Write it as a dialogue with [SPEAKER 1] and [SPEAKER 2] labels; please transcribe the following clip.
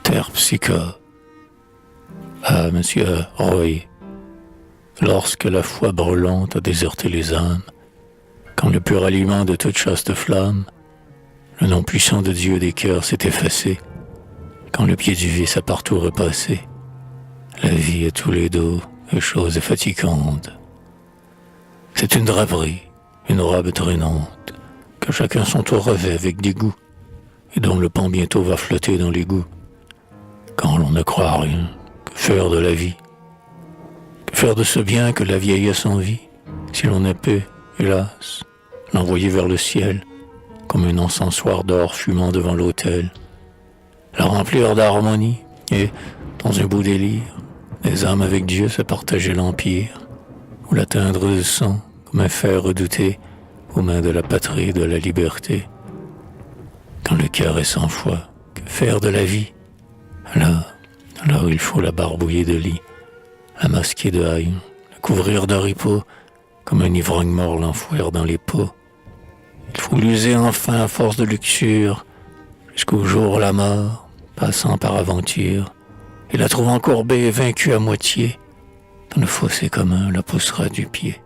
[SPEAKER 1] Terpsichore. Ah, monsieur Roy, lorsque la foi brûlante a déserté les âmes, quand le pur aliment de toute chaste flamme, le nom puissant de Dieu des cœurs s'est effacé, quand le pied du vice a partout repassé, la vie à tous les dos est chose fatigante. C'est une draperie, une robe traînante, que chacun son tour revêt avec dégoût, et dont le pan bientôt va flotter dans l'égout. Quand l'on ne croit à rien, que faire de la vie? Que faire de ce bien que la vieillesse envie, si l'on ne peut, hélas, l'envoyer vers le ciel, comme un encensoir d'or fumant devant l'autel, la remplir d'harmonie, et, dans un beau délire, les âmes avec Dieu se partager l'empire, ou l'atteindre de sang, comme un fer redouté, aux mains de la patrie, de la liberté. Quand le cœur est sans foi, que faire de la vie? Alors il faut la barbouiller de lit, la masquer de haillons, la couvrir d'oripeaux, comme un ivrogne mort l'enfouir dans les pots. Il faut l'user enfin à force de luxure, jusqu'au jour la mort, passant par aventure, et la trouvant courbée et vaincue à moitié, dans le fossé commun la poussera du pied.